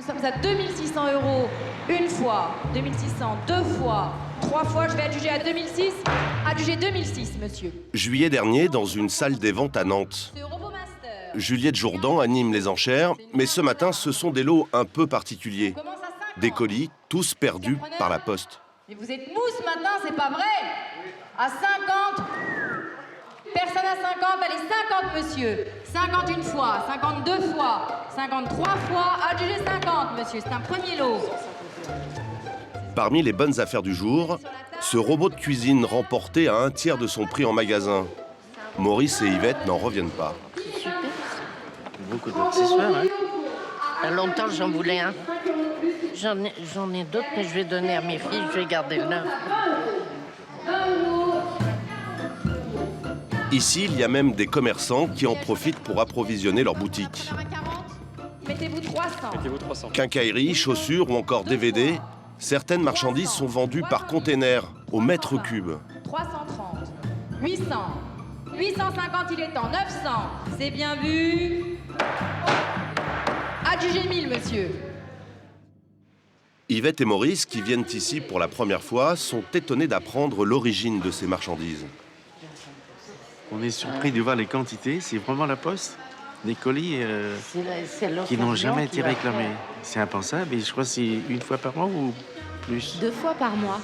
sommes à 2600 € une fois, 2600 deux fois, 3 fois, je vais adjuger à 2006. Adjugé 2006, monsieur. Juillet dernier, dans une salle des ventes à Nantes, Ce RoboMaster. Juliette Jourdan anime les enchères, mais ce matin, ce sont des lots un peu particuliers. Commence à 50. Des colis, tous perdus par la poste. Mais vous êtes mousse maintenant, c'est pas vrai. À 50. Personne à 50, allez 50, monsieur. 50 une fois, 52 fois, 53 fois, adjugé 50, monsieur. C'est un premier lot. Parmi les bonnes affaires du jour, ce robot de cuisine remporté à un tiers de son prix en magasin. Maurice et Yvette n'en reviennent pas. Super. Beaucoup d'accessoires, hein. Il y a longtemps, j'en voulais un. J'en ai d'autres, mais je vais donner à mes filles. Je vais garder le neuf. Ici, il y a même des commerçants qui en profitent pour approvisionner leur boutique. Mettez-vous 300. Mettez-vous 300. Quincaillerie, chaussures ou encore DVD, certaines marchandises sont vendues par container, au mètre cube. 330. 800. 850, il est temps. 900. C'est bien vu. Adjugé 1000, monsieur. Yvette et Maurice, qui viennent ici pour la première fois, sont étonnés d'apprendre l'origine de ces marchandises. On est surpris de voir les quantités. C'est vraiment la poste. Des colis qui n'ont jamais été réclamés. C'est impensable. Et je crois que c'est une fois par mois ou plus. 2 fois par mois.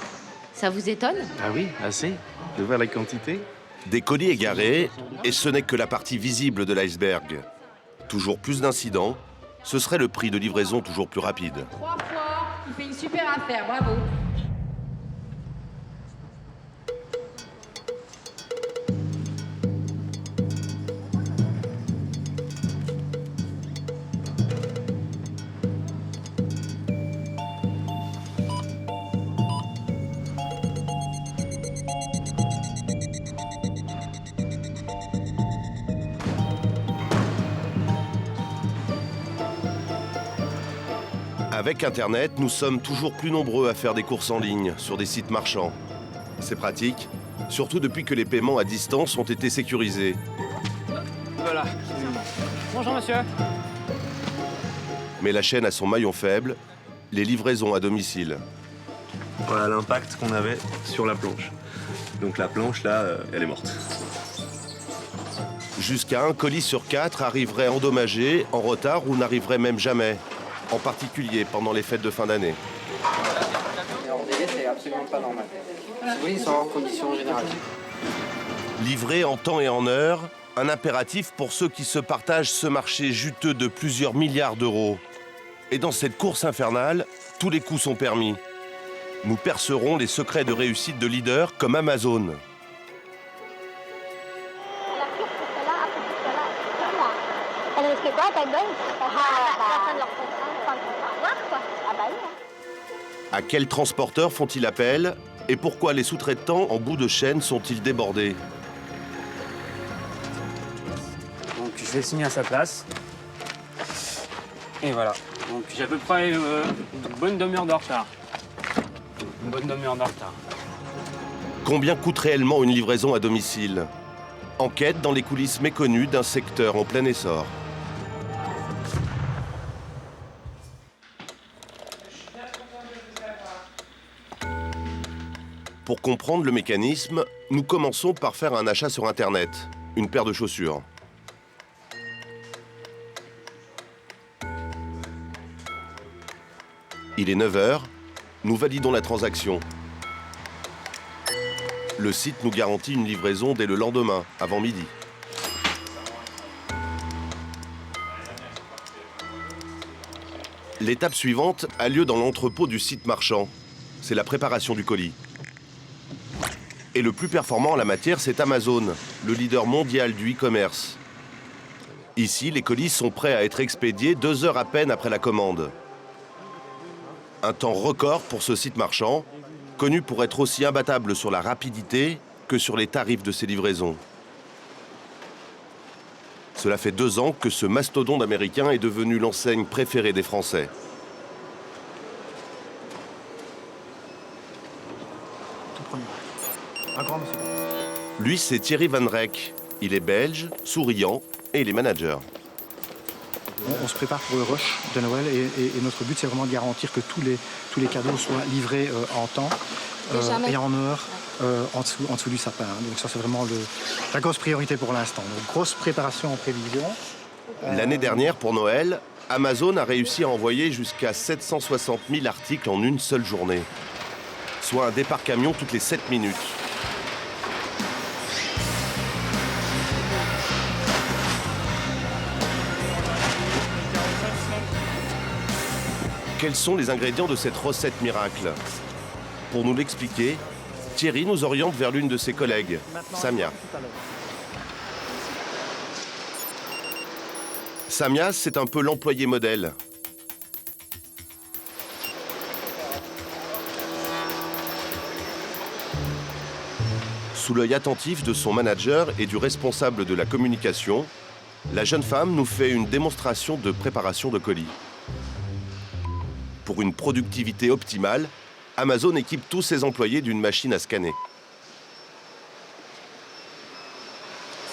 Ça vous étonne? Ah oui, assez. De voir la quantité. Des colis égarés, et ce n'est que la partie visible de l'iceberg. Toujours plus d'incidents, ce serait le prix de livraison toujours plus rapide. 3 fois, il fait une super affaire, bravo. Avec Internet, nous sommes toujours plus nombreux à faire des courses en ligne sur des sites marchands. C'est pratique, surtout depuis que les paiements à distance ont été sécurisés. Voilà. Bonjour monsieur. Mais la chaîne a son maillon faible, les livraisons à domicile. Voilà l'impact qu'on avait sur la planche. Donc la planche, là, elle est morte. Jusqu'à 1 colis sur 4 arriverait endommagé, en retard ou n'arriverait même jamais, en particulier pendant les fêtes de fin d'année. En délai, c'est absolument pas normal. Oui, ils sont hors conditions générales. Livrer en temps et en heure, un impératif pour ceux qui se partagent ce marché juteux de plusieurs milliards d'euros. Et dans cette course infernale, tous les coups sont permis. Nous percerons les secrets de réussite de leaders comme Amazon. Elle risque quoi, ta gueule? Personne leur comprend quoi. Ah bah oui. À quels transporteurs font-ils appel? Et pourquoi les sous-traitants en bout de chaîne sont-ils débordés? Donc je vais signer à sa place. Et voilà. Donc j'ai à peu près une bonne demi-heure de retard. Une bonne demi-heure de retard. Combien coûte réellement une livraison à domicile? Enquête dans les coulisses méconnues d'un secteur en plein essor. Pour comprendre le mécanisme, nous commençons par faire un achat sur Internet, une paire de chaussures. Il est 9 h, nous validons la transaction. Le site nous garantit une livraison dès le lendemain, avant midi. L'étape suivante a lieu dans l'entrepôt du site marchand. C'est la préparation du colis. Et le plus performant en la matière, c'est Amazon, le leader mondial du e-commerce. Ici, les colis sont prêts à être expédiés 2 heures à peine après la commande. Un temps record pour ce site marchand, connu pour être aussi imbattable sur la rapidité que sur les tarifs de ses livraisons. Cela fait 2 ans que ce mastodonte américain est devenu l'enseigne préférée des Français. Lui, c'est Thierry Van Reyck. Il est belge, souriant et il est manager. On se prépare pour le rush de Noël et notre but c'est vraiment de garantir que tous les cadeaux soient livrés en temps et en heure en dessous du sapin. Donc ça c'est vraiment la grosse priorité pour l'instant. Donc grosse préparation en prévision. L'année dernière, pour Noël, Amazon a réussi à envoyer jusqu'à 760 000 articles en une seule journée, soit un départ camion toutes les 7 minutes. Quels sont les ingrédients de cette recette miracle? Pour nous l'expliquer, Thierry nous oriente vers l'une de ses collègues, Samia. Samia, c'est un peu l'employé modèle. Sous l'œil attentif de son manager et du responsable de la communication, la jeune femme nous fait une démonstration de préparation de colis. Pour une productivité optimale, Amazon équipe tous ses employés d'une machine à scanner.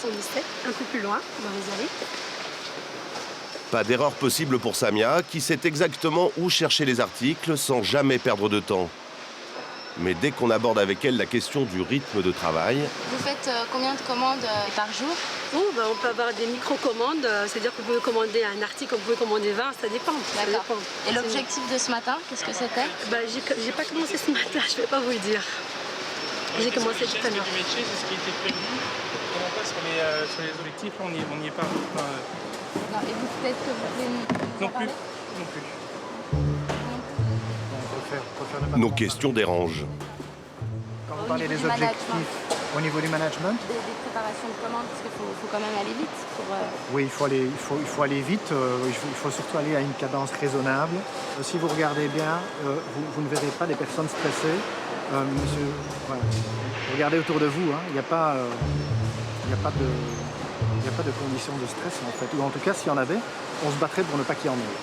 117, un peu plus loin, dans les allées. Pas d'erreur possible pour Samia, qui sait exactement où chercher les articles sans jamais perdre de temps. Mais dès qu'on aborde avec elle la question du rythme de travail... Vous faites combien de commandes par jour? On peut avoir des micro-commandes, c'est-à-dire que vous pouvez commander un article, vous pouvez commander 20, ça dépend. D'accord. Et l'objectif de ce matin, qu'est-ce que c'était? J'ai pas commencé ce matin, je vais pas vous le dire. J'ai commencé tout à l'heure. Du métier, c'est ce qui était prévu. Comment pas sur les objectifs, on n'y est pas. Non, et vous peut-être que vous pouvez nous en parler? Non plus. Nos questions dérangent. Quand vous parlez des objectifs au niveau du management, des préparations de commandes, parce qu'il faut quand même aller vite. Oui, il faut aller vite, il faut surtout aller à une cadence raisonnable. Si vous regardez bien, vous ne verrez pas des personnes stressées. Regardez autour de vous, il n'y a pas de conditions de stress en fait. Ou en tout cas, s'il y en avait, on se battrait pour ne pas qu'il y en ait.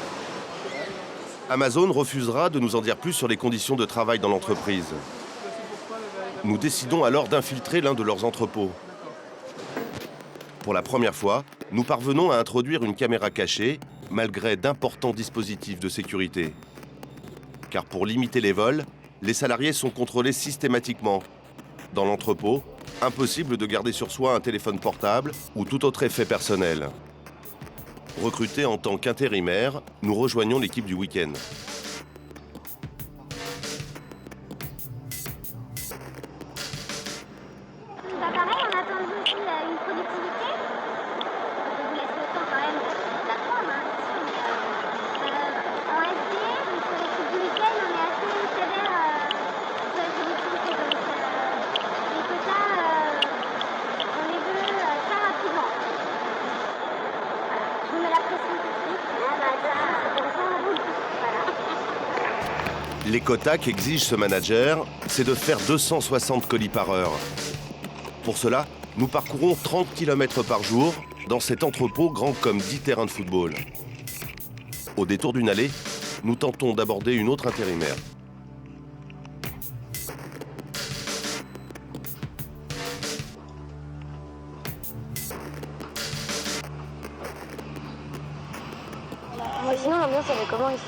Amazon refusera de nous en dire plus sur les conditions de travail dans l'entreprise. Nous décidons alors d'infiltrer l'un de leurs entrepôts. Pour la première fois, nous parvenons à introduire une caméra cachée, malgré d'importants dispositifs de sécurité. Car pour limiter les vols, les salariés sont contrôlés systématiquement. Dans l'entrepôt, impossible de garder sur soi un téléphone portable ou tout autre effet personnel. Recrutés en tant qu'intérimaires, nous rejoignons l'équipe du week-end. Pareil, on attend aussi une productivité. Je vous laisse le temps quand même d'apprendre. En SD, sur l'équipe du week-end, on est assez sévère sur la productivité. Donc les quotas, on les veut très rapidement. Je vous mets la pression tout de suite. C'est comme ça. Voilà. Les quotas qu'exige ce manager, c'est de faire 260 colis par heure. Pour cela, nous parcourons 30 km par jour dans cet entrepôt grand comme 10 terrains de football. Au détour d'une allée, nous tentons d'aborder une autre intérimaire. Sinon, l'ambiance, elle est comment ici?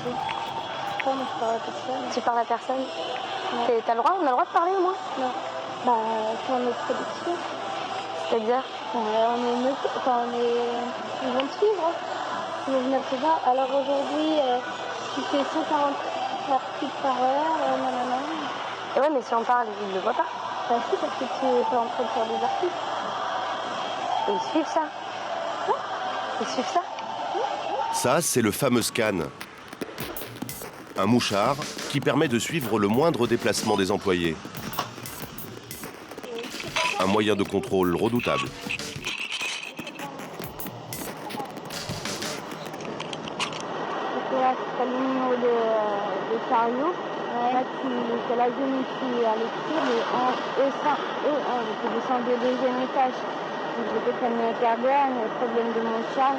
Moi, je parle à personne. Tu parles à personne? Ouais. T'as le droit? On a le droit de parler au moins? Non. C'est en notre production. C'est-à-dire? Ils vont te suivre. Ils vont venir te voir. Alors aujourd'hui, tu fais 140 articles par heure, nanana. Et ouais, mais si on parle, ils ne le voient pas. Bah si, parce que tu es pas en train de faire des articles. Et ils suivent ça. Ouais. Ils suivent ça. Ça, c'est le fameux scan. Un mouchard qui permet de suivre le moindre déplacement des employés. Un moyen de contrôle redoutable. Là, c'est le numéro de chariot. Là, c'est la zone qui est à l'extérieur, le E1. Je descends au deuxième étage. Donc, j'ai peut-être mis un quart d'heure, mais le problème de mon char.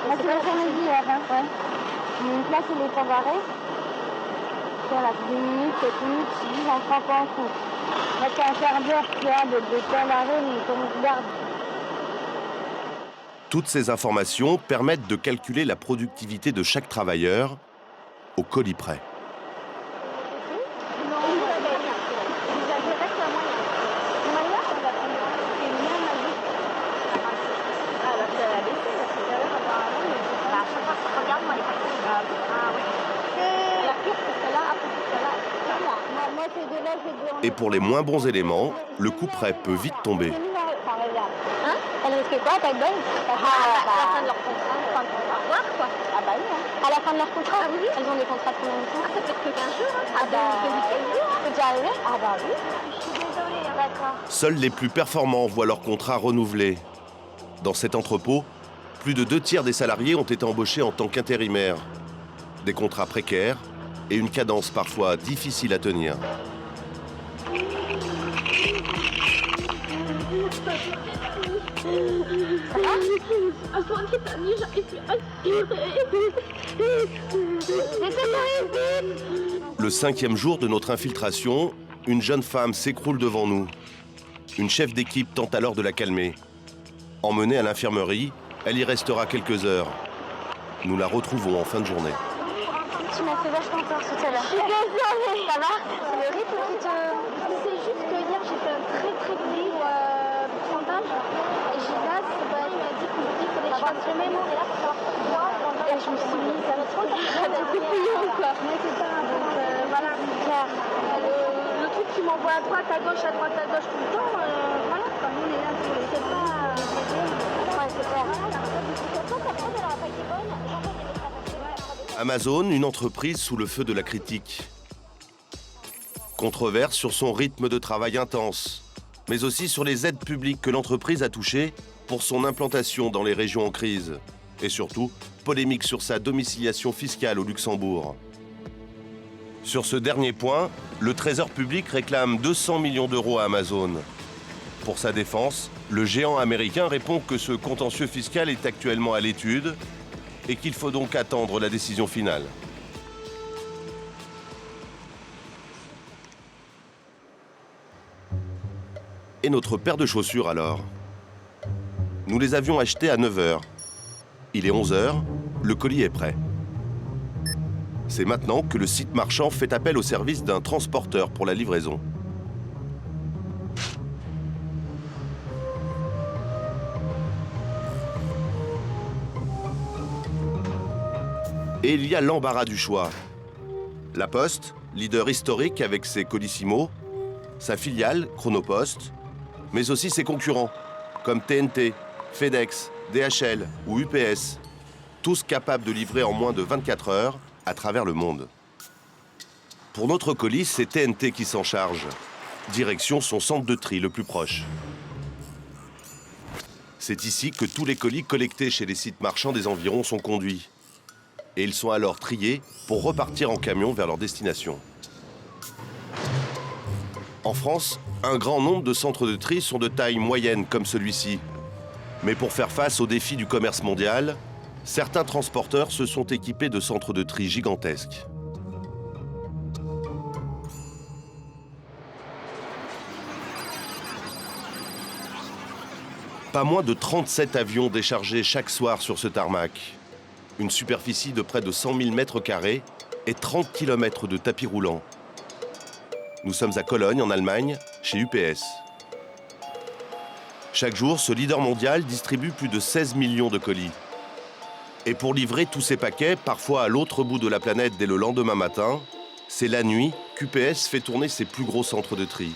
Là, c'est l'après-midi, hein. Ouais. Donc là, c'est les temps d'arrêt. Voilà, 10 minutes, 7 minutes, 10, j'en prends pas en compte. Là, c'est un quart d'heure qu'il y a de temps d'arrêt, mais comme on regarde. Toutes ces informations permettent de calculer la productivité de chaque travailleur au colis près. Et pour les moins bons éléments, le coup près peut vite tomber. Hein? Elle risque quoi, ta gueule? À la fin de leur contrat, fin de contrat, quoi. Ah bah oui, hein. À la fin de leur contrat? Ah oui. Elles ont des contrats de combien de temps? Ah, ça fait que 15 jours, hein. Ah bah, c'est déjà arrivé? Ah bah oui. Je suis désolée, hein. D'accord. Seuls les plus performants voient leur contrat renouvelé. Dans cet entrepôt, plus de 2/3 des salariés ont été embauchés en tant qu'intérimaires. Des contrats précaires et une cadence parfois difficile à tenir. Le 5e jour de notre infiltration, une jeune femme s'écroule devant nous. Une chef d'équipe tente alors de la calmer. Emmenée à l'infirmerie, elle y restera quelques heures. Nous la retrouvons en fin de journée. Tu m'as fait vachement peur tout à l'heure. Je suis désolée. Ça va? C'est le rythme qui te... C'est juste que hier, j'ai fait un très gros pourcentage. Et Gildas, il m'a dit qu'il fallait que je fasse le mémo. Et je me suis mise à des couillons, quoi. Mais c'est ça. Donc voilà. Le truc qui m'envoie à droite, à gauche tout le temps, voilà. Comme on est là pour les 7 ans, ouais, c'est clair. Amazon, une entreprise sous le feu de la critique. Controverse sur son rythme de travail intense, mais aussi sur les aides publiques que l'entreprise a touchées pour son implantation dans les régions en crise. Et surtout, polémique sur sa domiciliation fiscale au Luxembourg. Sur ce dernier point, le Trésor public réclame 200 millions d'euros à Amazon. Pour sa défense, le géant américain répond que ce contentieux fiscal est actuellement à l'étude et qu'il faut donc attendre la décision finale. Et notre paire de chaussures alors? Nous les avions achetées à 9h. Il est 11h, le colis est prêt. C'est maintenant que le site marchand fait appel au service d'un transporteur pour la livraison. Et il y a l'embarras du choix. La Poste, leader historique avec ses Colissimo, sa filiale, Chronopost, mais aussi ses concurrents, comme TNT, FedEx, DHL ou UPS, tous capables de livrer en moins de 24 heures à travers le monde. Pour notre colis, c'est TNT qui s'en charge. Direction son centre de tri le plus proche. C'est ici que tous les colis collectés chez les sites marchands des environs sont conduits. Et ils sont alors triés pour repartir en camion vers leur destination. En France, un grand nombre de centres de tri sont de taille moyenne comme celui-ci. Mais pour faire face aux défis du commerce mondial, certains transporteurs se sont équipés de centres de tri gigantesques. Pas moins de 37 avions déchargés chaque soir sur ce tarmac. Une superficie de près de 100 000 mètres carrés et 30 km de tapis roulants. Nous sommes à Cologne, en Allemagne, chez UPS. Chaque jour, ce leader mondial distribue plus de 16 millions de colis. Et pour livrer tous ces paquets, parfois à l'autre bout de la planète dès le lendemain matin, c'est la nuit qu'UPS fait tourner ses plus gros centres de tri.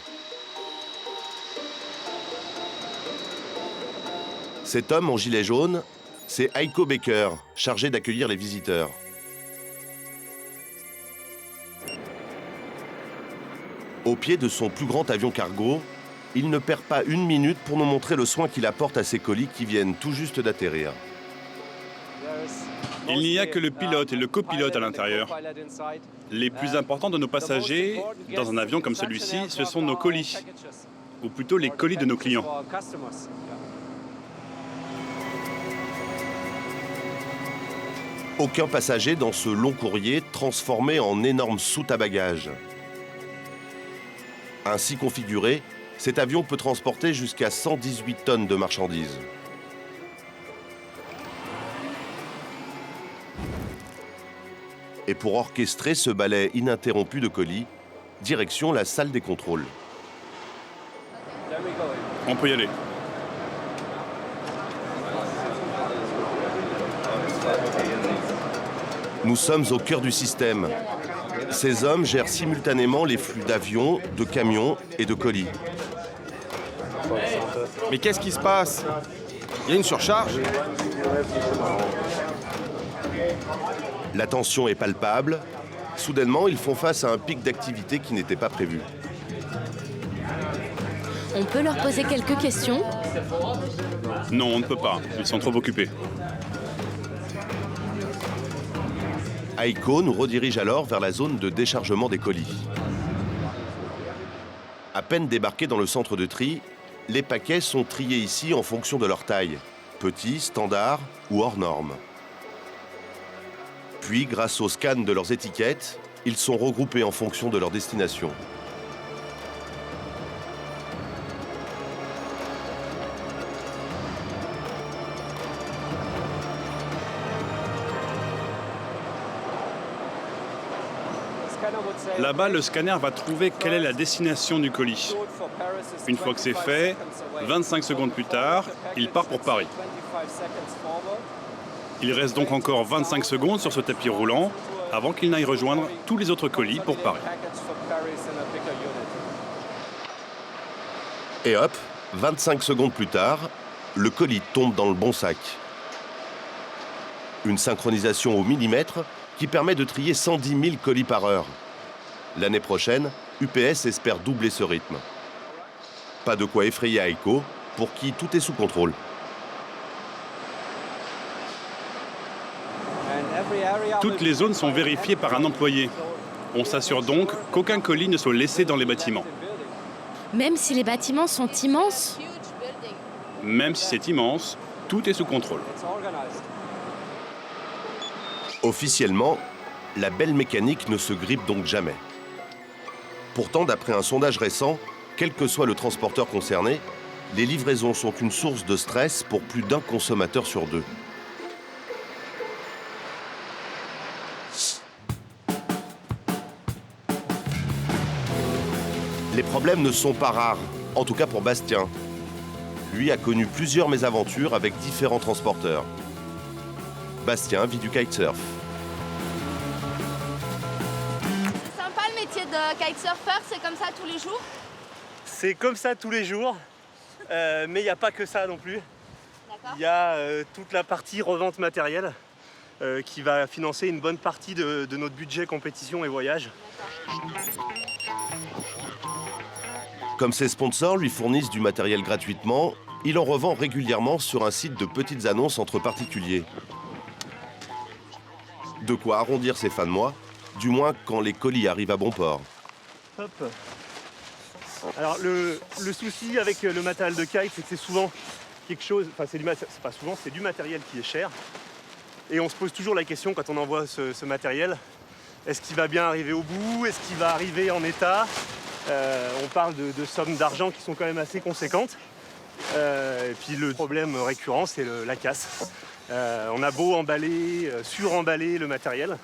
Cet homme en gilet jaune, c'est Heiko Becker, chargé d'accueillir les visiteurs. Au pied de son plus grand avion cargo, il ne perd pas une minute pour nous montrer le soin qu'il apporte à ses colis qui viennent tout juste d'atterrir. Il n'y a que le pilote et le copilote à l'intérieur. Les plus importants de nos passagers, dans un avion comme celui-ci, ce sont nos colis, ou plutôt les colis de nos clients. Aucun passager dans ce long courrier transformé en énorme soute à bagages. Ainsi configuré, cet avion peut transporter jusqu'à 118 tonnes de marchandises. Et pour orchestrer ce ballet ininterrompu de colis, direction la salle des contrôles. On peut y aller. Nous sommes au cœur du système. Ces hommes gèrent simultanément les flux d'avions, de camions et de colis. Mais qu'est-ce qui se passe? Il y a une surcharge? La tension est palpable. Soudainement, ils font face à un pic d'activité qui n'était pas prévu. On peut leur poser quelques questions? Non, on ne peut pas. Ils sont trop occupés. Aiko nous redirige alors vers la zone de déchargement des colis. À peine débarqués dans le centre de tri, les paquets sont triés ici en fonction de leur taille, petits, standards ou hors normes. Puis, grâce au scan de leurs étiquettes, ils sont regroupés en fonction de leur destination. Là-bas, le scanner va trouver quelle est la destination du colis. Une fois que c'est fait, 25 secondes plus tard, il part pour Paris. Il reste donc encore 25 secondes sur ce tapis roulant avant qu'il n'aille rejoindre tous les autres colis pour Paris. Et hop, 25 secondes plus tard, le colis tombe dans le bon sac. Une synchronisation au millimètre qui permet de trier 110 000 colis par heure. L'année prochaine, UPS espère doubler ce rythme. Pas de quoi effrayer Aiko, pour qui tout est sous contrôle. Toutes les zones sont vérifiées par un employé. On s'assure donc qu'aucun colis ne soit laissé dans les bâtiments. Même si les bâtiments sont immenses? Même si c'est immense, tout est sous contrôle. Officiellement, la belle mécanique ne se grippe donc jamais. Pourtant, d'après un sondage récent, quel que soit le transporteur concerné, les livraisons sont une source de stress pour plus d'un consommateur sur deux. Les problèmes ne sont pas rares, en tout cas pour Bastien. Lui a connu plusieurs mésaventures avec différents transporteurs. Bastien vit du kitesurf. C'est sympa le métier de kitesurfer, c'est comme ça tous les jours? C'est comme ça tous les jours, mais il n'y a pas que ça non plus. Il y a toute la partie revente matérielle qui va financer une bonne partie de notre budget compétition et voyage. Comme ses sponsors lui fournissent du matériel gratuitement, il en revend régulièrement sur un site de petites annonces entre particuliers. De quoi arrondir ses fins de mois, du moins quand les colis arrivent à bon port. Hop. Alors le souci avec le matériel de kite, c'est que c'est souvent quelque chose, enfin c'est pas souvent, c'est du matériel qui est cher. Et on se pose toujours la question quand on envoie ce matériel, est-ce qu'il va bien arriver au bout? Est-ce qu'il va arriver en état? On parle de sommes d'argent qui sont quand même assez conséquentes. Et puis le problème récurrent, c'est la casse. On a beau emballer, suremballer le matériel,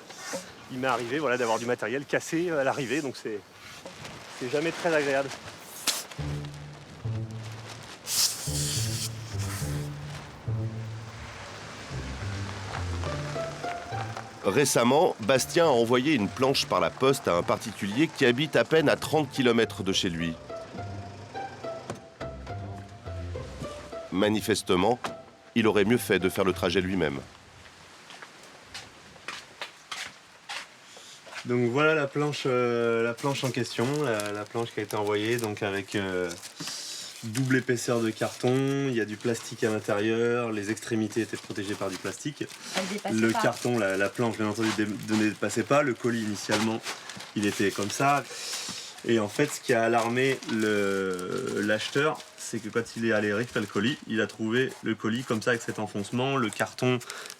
il m'est arrivé voilà, d'avoir du matériel cassé à l'arrivée, donc c'est jamais très agréable. Récemment, Bastien a envoyé une planche par la poste à un particulier qui habite à peine à 30 km de chez lui. Manifestement, il aurait mieux fait de faire le trajet lui-même. Donc voilà la planche en question, la planche qui a été envoyée donc avec double épaisseur de carton, il y a du plastique à l'intérieur, les extrémités étaient protégées par du plastique. Le carton, la planche bien entendu ne dépassait pas, le colis initialement il était comme ça. Et en fait ce qui a alarmé l'acheteur, c'est que quand il est allé récupérer le colis, il a trouvé le colis comme ça avec cet enfoncement, le carton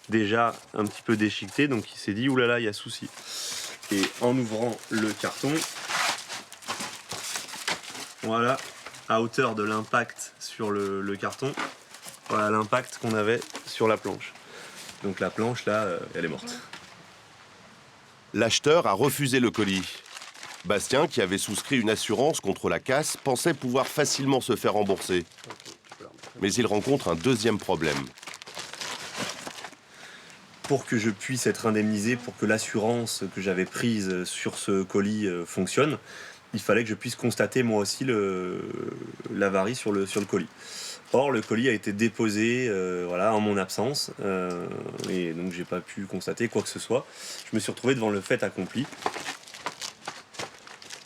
déjà un petit peu déchiqueté, donc il s'est dit oulala il y a souci. Et en ouvrant le carton, voilà, à hauteur de l'impact sur le carton, voilà l'impact qu'on avait sur la planche. Donc la planche là, elle est morte. L'acheteur a refusé le colis. Bastien, qui avait souscrit une assurance contre la casse, pensait pouvoir facilement se faire rembourser. Mais il rencontre un deuxième problème. Pour que je puisse être indemnisé, pour que l'assurance que j'avais prise sur ce colis fonctionne, il fallait que je puisse constater moi aussi l'avarie sur le colis. Or, le colis a été déposé en mon absence, et donc j'ai pas pu constater quoi que ce soit. Je me suis retrouvé devant le fait accompli.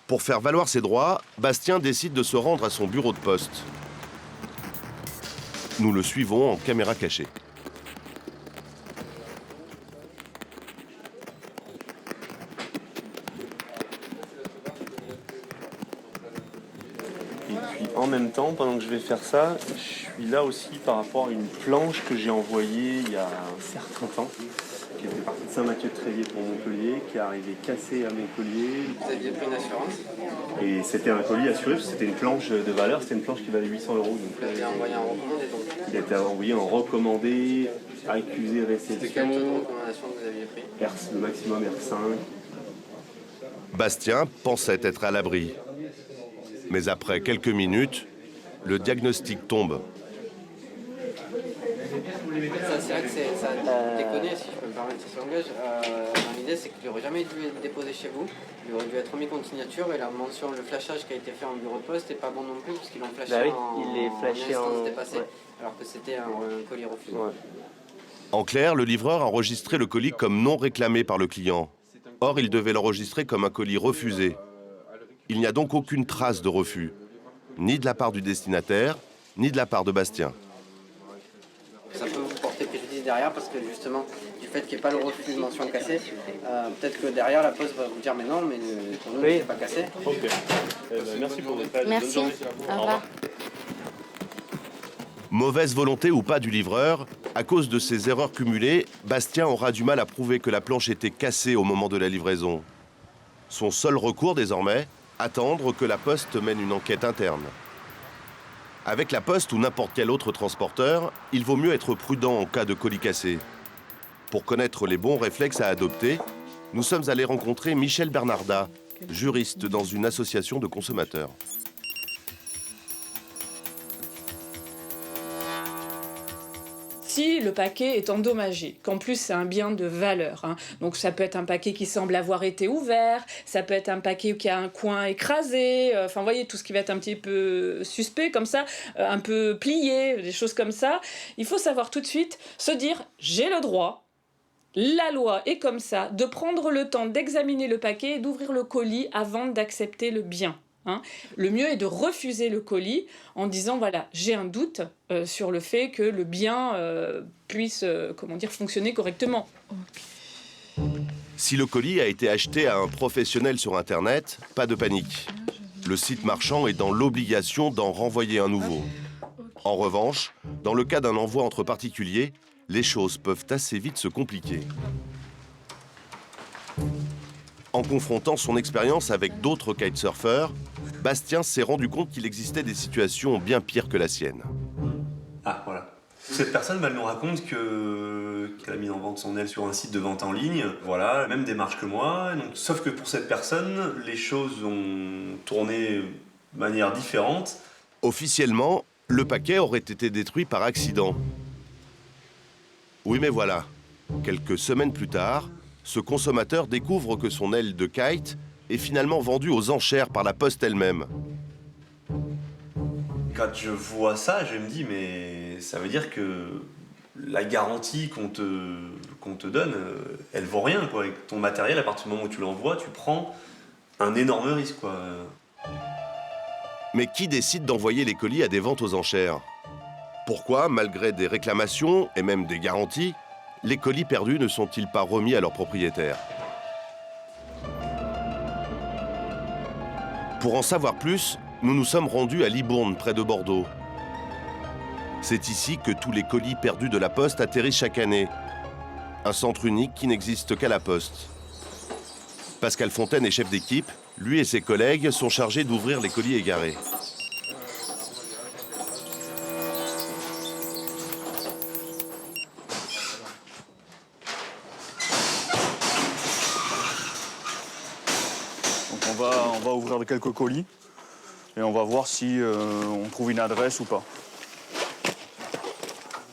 Pour faire valoir ses droits, Bastien décide de se rendre à son bureau de poste. Nous le suivons en caméra cachée. Et puis en même temps, pendant que je vais faire ça, je suis là aussi par rapport à une planche que j'ai envoyée il y a un certain temps, qui était partie de Saint-Mathieu-de-Tréviers pour Montpellier, qui est arrivée cassée à Montpellier. Vous aviez pris une assurance? Et c'était un colis assuré, parce que c'était une planche de valeur, c'était une planche qui valait 800 €. Donc, Vous l'avez envoyé en recommandé donc? Il a été envoyé en recommandé, accusé, réception. C'était quel taux de recommandation que vous aviez pris? Le maximum R5. Bastien pensait être à l'abri. Mais après quelques minutes, le diagnostic tombe. C'est vrai que ça a déconné, si je peux me permettre ce langage. L'idée, c'est qu'il n'aurait jamais dû être déposé chez vous. Il aurait dû être remis contre signature et la mention, le flashage qui a été fait en bureau de poste n'est pas bon non plus, puisqu'ils l'ont flashé en instance dépassée, alors que c'était un colis refusé. Ouais. En clair, le livreur a enregistré le colis comme non réclamé par le client. Or, il devait l'enregistrer comme un colis refusé. Il n'y a donc aucune trace de refus, ni de la part du destinataire, ni de la part de Bastien. Ça peut vous porter préjudice derrière parce que justement, du fait qu'il n'y ait pas le refus de mention cassée, peut-être que derrière la poste va vous dire mais non, mais pour nous, c'est pas cassé. Ok. Merci pour votre aide. Merci. Au revoir. Mauvaise volonté ou pas du livreur, à cause de ces erreurs cumulées, Bastien aura du mal à prouver que la planche était cassée au moment de la livraison. Son seul recours désormais, attendre que la Poste mène une enquête interne. Avec la Poste ou n'importe quel autre transporteur, il vaut mieux être prudent en cas de colis cassé. Pour connaître les bons réflexes à adopter, nous sommes allés rencontrer Michel Bernarda, juriste dans une association de consommateurs. Si le paquet est endommagé, qu'en plus c'est un bien de valeur, donc ça peut être un paquet qui semble avoir été ouvert, ça peut être un paquet qui a un coin écrasé, vous voyez tout ce qui va être un petit peu suspect comme ça, un peu plié, des choses comme ça, il faut savoir tout de suite se dire j'ai le droit, la loi est comme ça, de prendre le temps d'examiner le paquet et d'ouvrir le colis avant d'accepter le bien. Le mieux est de refuser le colis en disant voilà, j'ai un doute sur le fait que le bien puisse fonctionner correctement. Si le colis a été acheté à un professionnel sur Internet, pas de panique. Le site marchand est dans l'obligation d'en renvoyer un nouveau. En revanche, dans le cas d'un envoi entre particuliers, les choses peuvent assez vite se compliquer. En confrontant son expérience avec d'autres kitesurfers, Bastien s'est rendu compte qu'il existait des situations bien pires que la sienne. Ah, voilà. Cette personne, elle nous raconte qu'elle a mis en vente son aile sur un site de vente en ligne. Voilà, même démarche que moi. Donc, sauf que pour cette personne, les choses ont tourné de manière différente. Officiellement, le paquet aurait été détruit par accident. Oui, mais voilà. Quelques semaines plus tard, ce consommateur découvre que son aile de kite est finalement vendue aux enchères par la Poste elle-même. Quand je vois ça, je me dis, mais ça veut dire que la garantie qu'on te donne, elle vaut rien, quoi. Avec ton matériel, à partir du moment où tu l'envoies, tu prends un énorme risque, quoi. Mais qui décide d'envoyer les colis à des ventes aux enchères? Pourquoi, malgré des réclamations et même des garanties, les colis perdus ne sont-ils pas remis à leurs propriétaires? Pour en savoir plus, nous nous sommes rendus à Libourne, près de Bordeaux. C'est ici que tous les colis perdus de la Poste atterrissent chaque année. Un centre unique qui n'existe qu'à la Poste. Pascal Fontaine est chef d'équipe. Lui et ses collègues sont chargés d'ouvrir les colis égarés. on va ouvrir quelques colis et on va voir si on trouve une adresse ou pas.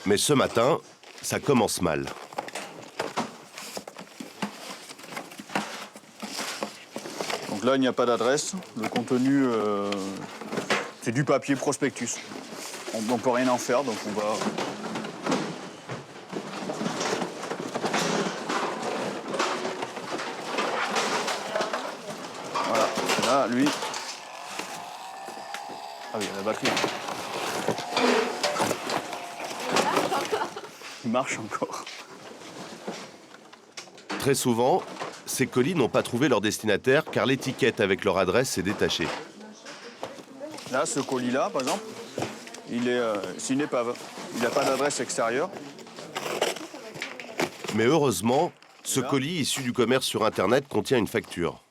Mais ce matin, ça commence mal. Donc là, il n'y a pas d'adresse. Le contenu, c'est du papier prospectus. On ne peut rien en faire, donc on va... Voilà, là, lui... Ah oui, il y a la batterie. Il marche encore. Très souvent, ces colis n'ont pas trouvé leur destinataire car l'étiquette avec leur adresse s'est détachée. Là, ce colis-là, par exemple, c'est une épave. Il n'a pas d'adresse extérieure. Mais heureusement, ce colis issu du commerce sur Internet contient une facture.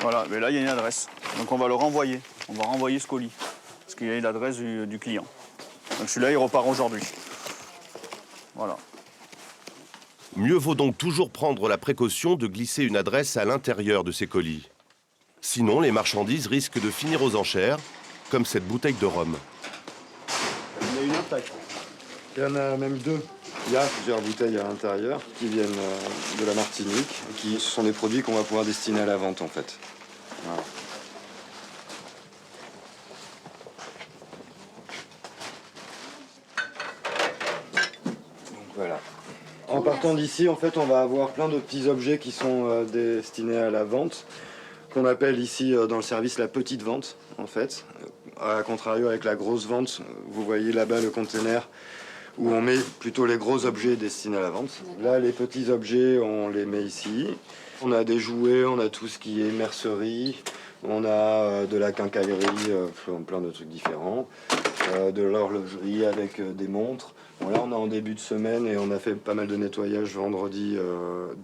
Voilà, mais là, il y a une adresse. Donc on va le renvoyer. On va renvoyer ce colis. Parce qu'il y a l'adresse du client. Donc celui-là, il repart aujourd'hui. Voilà. Mieux vaut donc toujours prendre la précaution de glisser une adresse à l'intérieur de ces colis. Sinon, les marchandises risquent de finir aux enchères, comme cette bouteille de rhum. Il y a une attaque. Il y en a même deux. Il y a plusieurs bouteilles à l'intérieur qui viennent de la Martinique. Ce sont des produits qu'on va pouvoir destiner à la vente, en fait. Voilà. Donc voilà. En partant d'ici, en fait, on va avoir plein de petits objets qui sont destinés à la vente, qu'on appelle ici dans le service la petite vente, en fait. À contrario avec la grosse vente, vous voyez là-bas le conteneur où on met plutôt les gros objets destinés à la vente. Là, les petits objets, on les met ici. On a des jouets, on a tout ce qui est mercerie, on a de la quincaillerie, plein de trucs différents, de l'horlogerie avec des montres. Bon, là, on est en début de semaine et on a fait pas mal de nettoyage vendredi.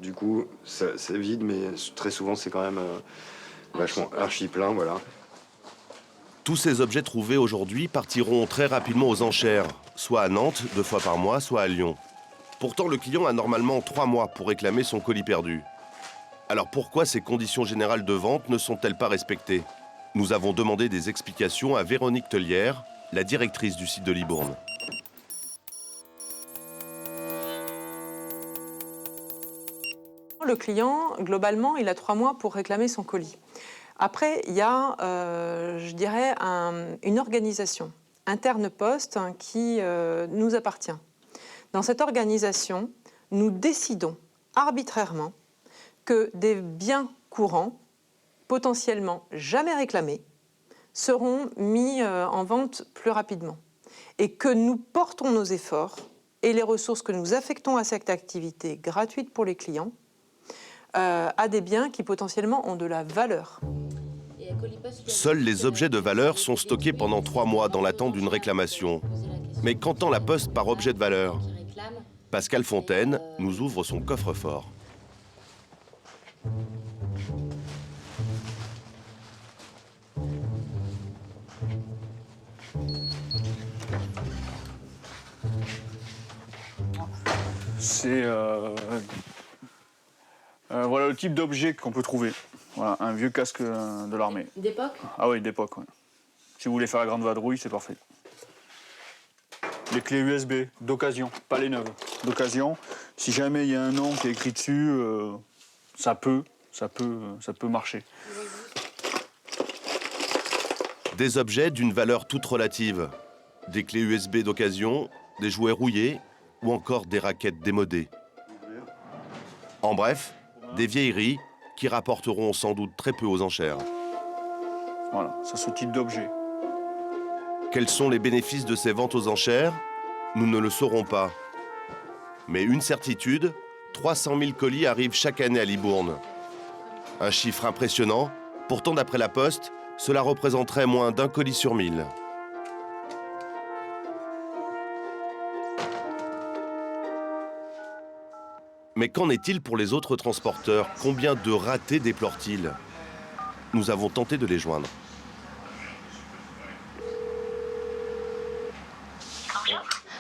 Du coup, c'est vide, mais très souvent, c'est quand même vachement archi plein, voilà. Tous ces objets trouvés aujourd'hui partiront très rapidement aux enchères, soit à Nantes 2 fois par mois, soit à Lyon. Pourtant, le client a normalement 3 mois pour réclamer son colis perdu. Alors pourquoi ces conditions générales de vente ne sont-elles pas respectées? Nous avons demandé des explications à Véronique Tellière, la directrice du site de Libourne. Le client, globalement, il a 3 mois pour réclamer son colis. Après, il y a, je dirais, une organisation interne poste qui nous appartient. Dans cette organisation, nous décidons arbitrairement que des biens courants, potentiellement jamais réclamés, seront mis en vente plus rapidement. Et que nous portons nos efforts et les ressources que nous affectons à cette activité gratuite pour les clients à des biens qui potentiellement ont de la valeur. Seuls les objets de valeur sont stockés pendant 3 mois dans l'attente d'une réclamation. Mais qu'entend la Poste par objet de valeur? Pascal Fontaine nous ouvre son coffre-fort. C'est voilà le type d'objet qu'on peut trouver. Voilà, un vieux casque de l'armée. D'époque? Ah oui, d'époque, ouais. Si vous voulez faire la grande vadrouille, c'est parfait. Les clés USB d'occasion, pas les neuves. D'occasion, si jamais il y a un nom qui est écrit dessus, ça peut marcher. Des objets d'une valeur toute relative. Des clés USB d'occasion, des jouets rouillés ou encore des raquettes démodées. En bref, des vieilleries qui rapporteront sans doute très peu aux enchères. Voilà, c'est ce type d'objet. Quels sont les bénéfices de ces ventes aux enchères? Nous ne le saurons pas. Mais une certitude, 300 000 colis arrivent chaque année à Libourne. Un chiffre impressionnant, pourtant d'après la Poste, cela représenterait moins d'un colis sur 1000. Mais qu'en est-il pour les autres transporteurs? Combien de ratés déplorent-ils? Nous avons tenté de les joindre.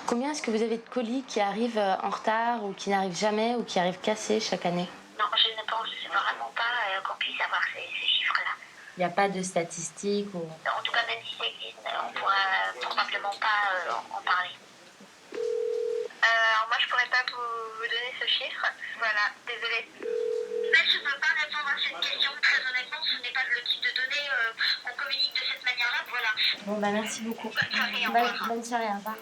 Combien est-ce que vous avez de colis qui arrivent en retard ou qui n'arrivent jamais ou qui arrivent cassés chaque année? Non, je ne pense vraiment pas qu'on puisse avoir ces chiffres-là. Il n'y a pas de statistiques ou... En tout cas, même si ça existe, on ne pourra probablement pas en parler. Moi, je ne pourrais pas vous donner ce chiffre. Voilà, désolée. Mais je ne peux pas répondre à cette question. Très honnêtement, ce n'est pas le type de données qu'on communique de cette manière-là. Voilà. Bon, bah merci beaucoup. Bonne soirée, au revoir.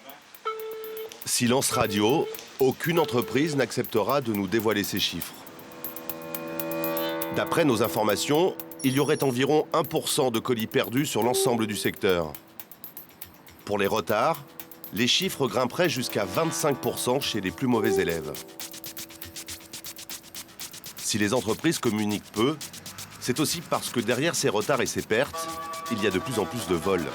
Silence radio, aucune entreprise n'acceptera de nous dévoiler ces chiffres. D'après nos informations, il y aurait environ 1% de colis perdus sur l'ensemble du secteur. Pour les retards, les chiffres grimperaient jusqu'à 25% chez les plus mauvais élèves. Si les entreprises communiquent peu, c'est aussi parce que derrière ces retards et ces pertes, il y a de plus en plus de vols.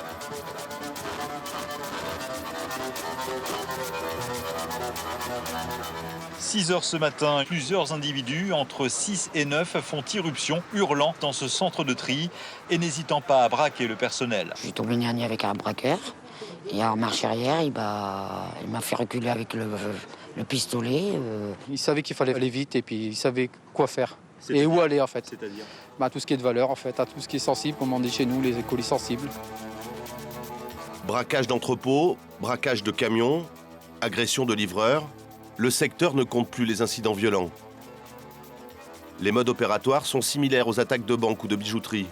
« 6 heures ce matin, plusieurs individus, entre 6 et 9, font irruption, hurlant dans ce centre de tri et n'hésitant pas à braquer le personnel. Je suis tombé nez à nez avec un braqueur. Et en marche arrière, il m'a fait reculer avec le pistolet. Il savait qu'il fallait aller vite et puis il savait quoi faire et où aller en fait. C'est-à-dire tout ce qui est de valeur en fait, à tout ce qui est sensible, comme on dit chez nous, les colis sensibles. Braquage d'entrepôts, braquage de camions, agression de livreurs, le secteur ne compte plus les incidents violents. Les modes opératoires sont similaires aux attaques de banque ou de bijouterie.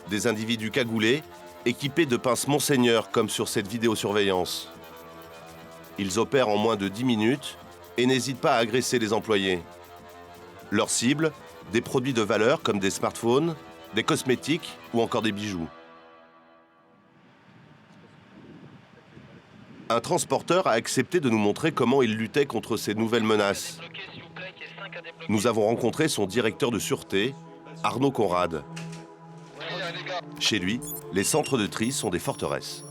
Des individus cagoulés, équipés de pinces Monseigneur comme sur cette vidéosurveillance. Ils opèrent en moins de 10 minutes et n'hésitent pas à agresser les employés. Leur cible, des produits de valeur comme des smartphones, des cosmétiques ou encore des bijoux. Un transporteur a accepté de nous montrer comment il luttait contre ces nouvelles menaces. Nous avons rencontré son directeur de sûreté, Arnaud Conrad. Chez lui, les centres de tri sont des forteresses.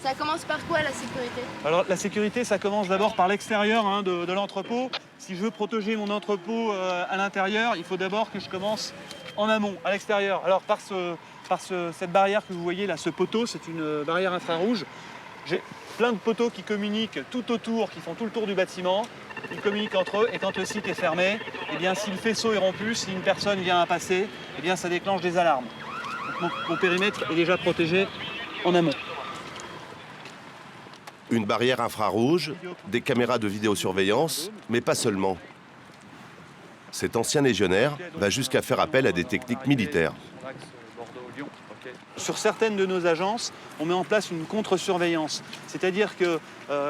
Ça commence par quoi la sécurité? Alors la sécurité, ça commence d'abord par l'extérieur de l'entrepôt. Si je veux protéger mon entrepôt à l'intérieur, il faut d'abord que je commence en amont, à l'extérieur. Alors par cette barrière que vous voyez là, ce poteau, c'est une barrière infrarouge. J'ai plein de poteaux qui communiquent tout autour, qui font tout le tour du bâtiment. Ils communiquent entre eux et quand le site est fermé, eh bien, si le faisceau est rompu, si une personne vient à passer, eh bien, ça déclenche des alarmes. Donc, mon périmètre est déjà protégé en amont. Une barrière infrarouge, des caméras de vidéosurveillance, mais pas seulement. Cet ancien légionnaire va jusqu'à faire appel à des techniques militaires. Sur certaines de nos agences, on met en place une contre-surveillance. C'est-à-dire que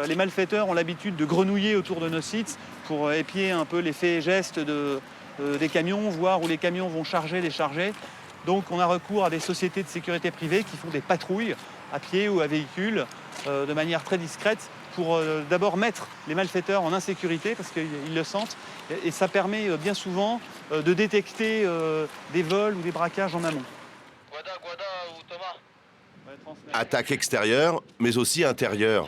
les malfaiteurs ont l'habitude de grenouiller autour de nos sites pour épier un peu les faits et gestes des camions, voir où les camions vont charger, décharger. Donc on a recours à des sociétés de sécurité privée qui font des patrouilles à pied ou à véhicule de manière très discrète pour d'abord mettre les malfaiteurs en insécurité parce qu'ils le sentent. Et ça permet bien souvent de détecter des vols ou des braquages en amont. Attaque extérieure, mais aussi intérieure.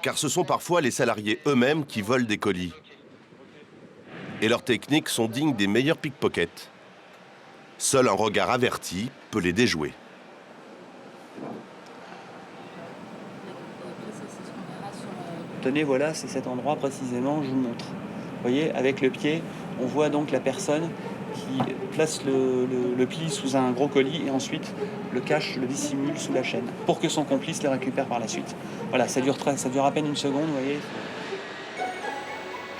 Car ce sont parfois les salariés eux-mêmes qui volent des colis. Et leurs techniques sont dignes des meilleurs pickpockets. Seul un regard averti peut les déjouer. Tenez, voilà, c'est cet endroit précisément, je vous montre. Vous voyez, avec le pied, on voit donc la personne qui place le pli sous un gros colis et ensuite le cache, le dissimule sous la chaîne pour que son complice le récupère par la suite. Voilà, ça dure à peine une seconde, vous voyez.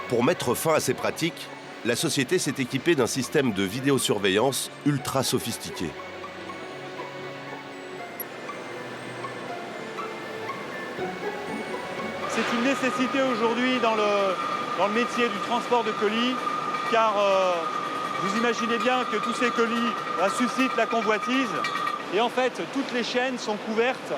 Pour mettre fin à ces pratiques, la société s'est équipée d'un système de vidéosurveillance ultra sophistiqué. C'est une nécessité aujourd'hui dans le métier du transport de colis, car vous imaginez bien que tous ces colis suscitent la convoitise. Et en fait, toutes les chaînes sont couvertes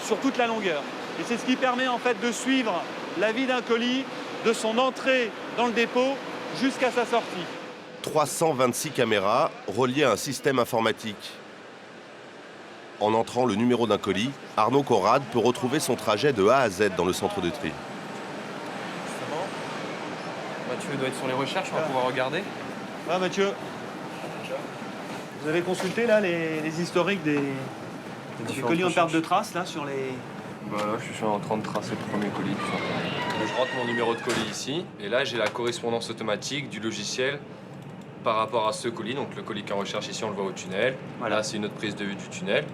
sur toute la longueur. Et c'est ce qui permet en fait de suivre la vie d'un colis de son entrée dans le dépôt jusqu'à sa sortie. 326 caméras reliées à un système informatique. En entrant le numéro d'un colis, Arnaud Conrad peut retrouver son trajet de A à Z dans le centre de tri. Mathieu doit être sur les recherches, on va pouvoir regarder. Ah Mathieu. Vous avez consulté là les historiques des colis en perte de traces là sur les... Bah là, je suis en train de tracer le premier colis. Je rentre mon numéro de colis ici, et là j'ai la correspondance automatique du logiciel par rapport à ce colis. Donc le colis qu'on recherche ici, on le voit au tunnel. Voilà, c'est une autre prise de vue du tunnel.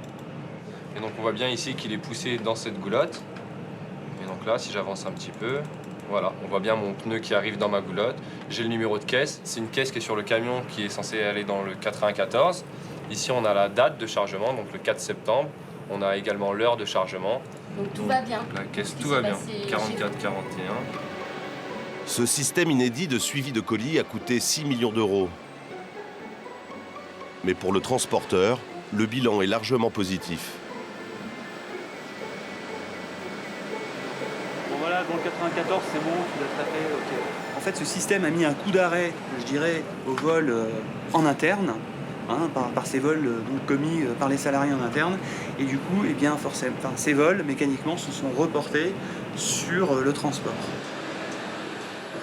Et donc on voit bien ici qu'il est poussé dans cette goulotte. Et donc là, si j'avance un petit peu, voilà, on voit bien mon pneu qui arrive dans ma goulotte. J'ai le numéro de caisse. C'est une caisse qui est sur le camion qui est censé aller dans le 94. Ici, on a la date de chargement, donc le 4 septembre. On a également l'heure de chargement. Donc tout va bien. La caisse, tout va bien. 44-41. Ce système inédit de suivi de colis a coûté 6 millions d'euros. Mais pour le transporteur, le bilan est largement positif. Bon voilà, dans le 94, c'est bon, tu l'as tapé, ok. En fait, ce système a mis un coup d'arrêt, je dirais, au vol en interne. Par ces vols donc commis par les salariés en interne. Et du coup, eh bien, forcément, ces vols, mécaniquement, se sont reportés sur le transport.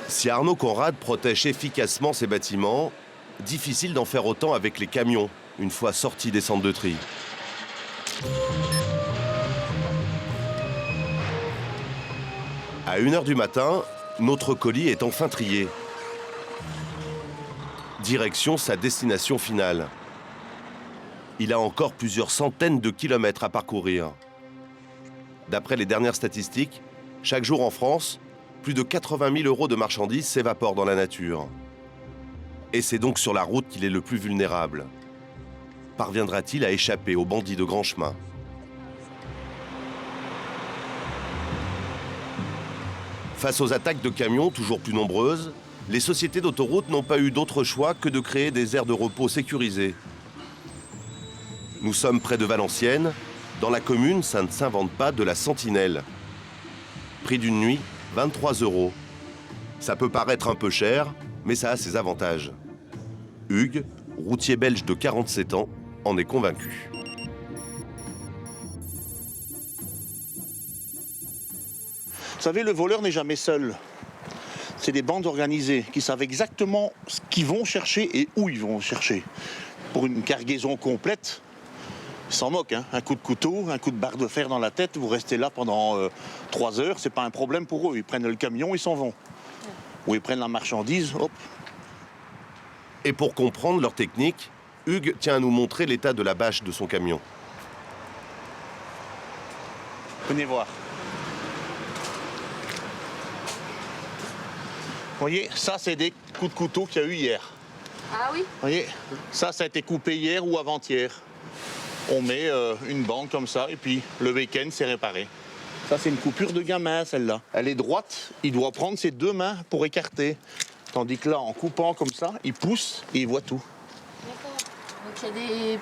Si Arnaud Conrad protège efficacement ses bâtiments, difficile d'en faire autant avec les camions, une fois sortis des centres de tri. À 1h du matin, notre colis est enfin trié. Direction sa destination finale. Il a encore plusieurs centaines de kilomètres à parcourir. D'après les dernières statistiques, chaque jour en France, plus de 80 000 euros de marchandises s'évaporent dans la nature. Et c'est donc sur la route qu'il est le plus vulnérable. Parviendra-t-il à échapper aux bandits de grand chemin ? Face aux attaques de camions toujours plus nombreuses, les sociétés d'autoroutes n'ont pas eu d'autre choix que de créer des aires de repos sécurisées. Nous sommes près de Valenciennes. Dans la commune, ça ne s'invente pas, de la Sentinelle. Prix d'une nuit, 23 €. Ça peut paraître un peu cher, mais ça a ses avantages. Hugues, routier belge de 47 ans, en est convaincu. Vous savez, le voleur n'est jamais seul. C'est des bandes organisées qui savent exactement ce qu'ils vont chercher et où ils vont chercher. Pour une cargaison complète, ils s'en moquent. Hein. Un coup de couteau, un coup de barre de fer dans la tête, vous restez là pendant 3 heures, c'est pas un problème pour eux. Ils prennent le camion, ils s'en vont. Ou ils prennent la marchandise, hop. Et pour comprendre leur technique, Hugues tient à nous montrer l'état de la bâche de son camion. Venez voir. Vous voyez, ça c'est des coups de couteau qu'il y a eu hier. Ah oui? Vous voyez, ça a été coupé hier ou avant-hier. On met une bande comme ça et puis le week-end c'est réparé. Ça c'est une coupure de gamin celle-là. Elle est droite, il doit prendre ses 2 mains pour écarter. Tandis que là, en coupant comme ça, il pousse et il voit tout. D'accord. Donc il y a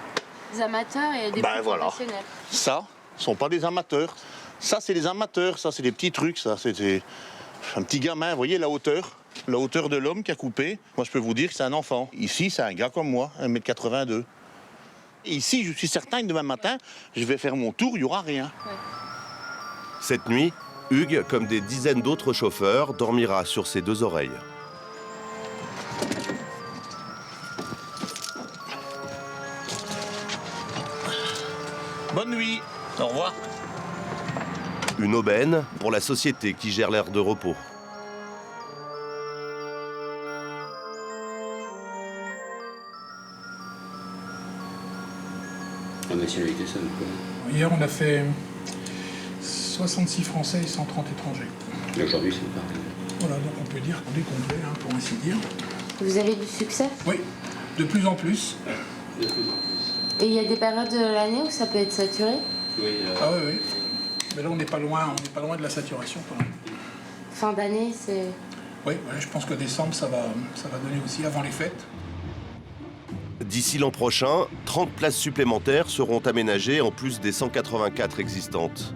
des amateurs et des professionnels. Ça, ce ne sont pas des amateurs. Ça c'est des amateurs, ça c'est des petits trucs, ça c'est un petit gamin. Vous voyez la hauteur de l'homme qui a coupé. Moi je peux vous dire que c'est un enfant. Ici c'est un gars comme moi, 1m82. Ici, je suis certain que demain matin, je vais faire mon tour, il n'y aura rien. Ouais. Cette nuit, Hugues, comme des dizaines d'autres chauffeurs, dormira sur ses 2 oreilles. Bonne nuit, au revoir. Une aubaine pour la société qui gère l'aire de repos. La nationalité, ça nous connaît. Hier, on a fait 66 Français et 130 étrangers. Et aujourd'hui, c'est pareil. Voilà, donc on peut dire qu'on est complet, hein, pour ainsi dire. Vous avez du succès? Oui, de plus en plus. De plus en plus. Et il y a des périodes de l'année où ça peut être saturé? Oui. Ah oui, oui. Mais là, on n'est pas loin de la saturation quand même. Fin d'année, c'est... Oui, je pense que décembre, ça va donner aussi avant les fêtes. D'ici l'an prochain, 30 places supplémentaires seront aménagées en plus des 184 existantes.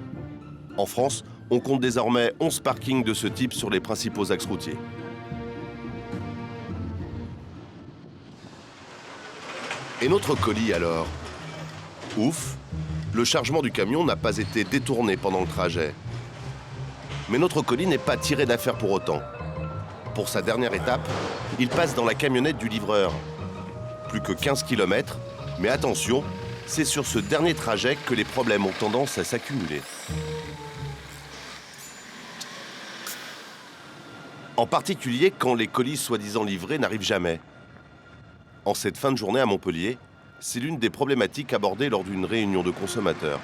En France, on compte désormais 11 parkings de ce type sur les principaux axes routiers. Et notre colis alors? Ouf, le chargement du camion n'a pas été détourné pendant le trajet. Mais notre colis n'est pas tiré d'affaire pour autant. Pour sa dernière étape, il passe dans la camionnette du livreur. Plus que 15 km Mais attention, c'est sur ce dernier trajet que les problèmes ont tendance à s'accumuler. En particulier quand les colis soi-disant livrés n'arrivent jamais. En cette fin de journée à Montpellier, c'est l'une des problématiques abordées lors d'une réunion de consommateurs.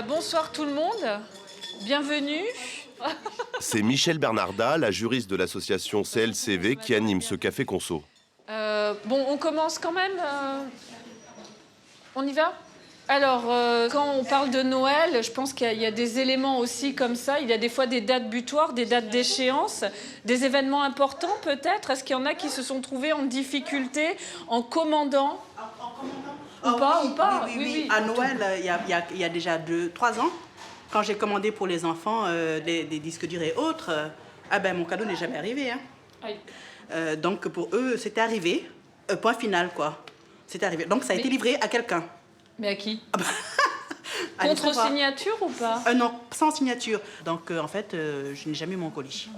Bonsoir tout le monde, bienvenue. C'est Michel Bernarda, la juriste de l'association CLCV, qui anime ce café conso. On commence quand même. On y va ? Alors, quand on parle de Noël, je pense qu'il y a des éléments aussi comme ça. Il y a des fois des dates butoirs, des dates d'échéance, des événements importants peut-être. Est-ce qu'il y en a qui se sont trouvés en difficulté en commandant ? Ou pas. Oui. À Noël, il y a déjà 2-3 ans, quand j'ai commandé pour les enfants des disques durs et autres, mon cadeau n'est jamais arrivé. Hein. Donc pour eux, c'était arrivé. Point final, quoi. C'était arrivé. Donc ça a été livré à quelqu'un. Mais à qui ? Contre signature ou pas ? Non, sans signature. Donc en fait, je n'ai jamais eu mon colis.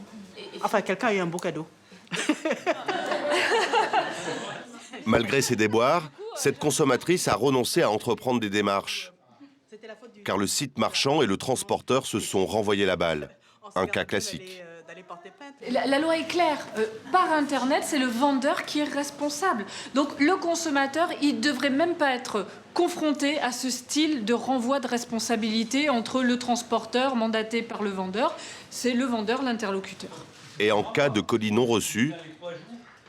Enfin, quelqu'un a eu un beau cadeau. Malgré ses déboires, cette consommatrice a renoncé à entreprendre des démarches. Car le site marchand et le transporteur se sont renvoyés la balle. Un cas classique. La loi est claire. Par Internet, c'est le vendeur qui est responsable. Donc le consommateur, il ne devrait même pas être confronté à ce style de renvoi de responsabilité entre le transporteur mandaté par le vendeur. C'est le vendeur l'interlocuteur. Et en cas de colis non reçu,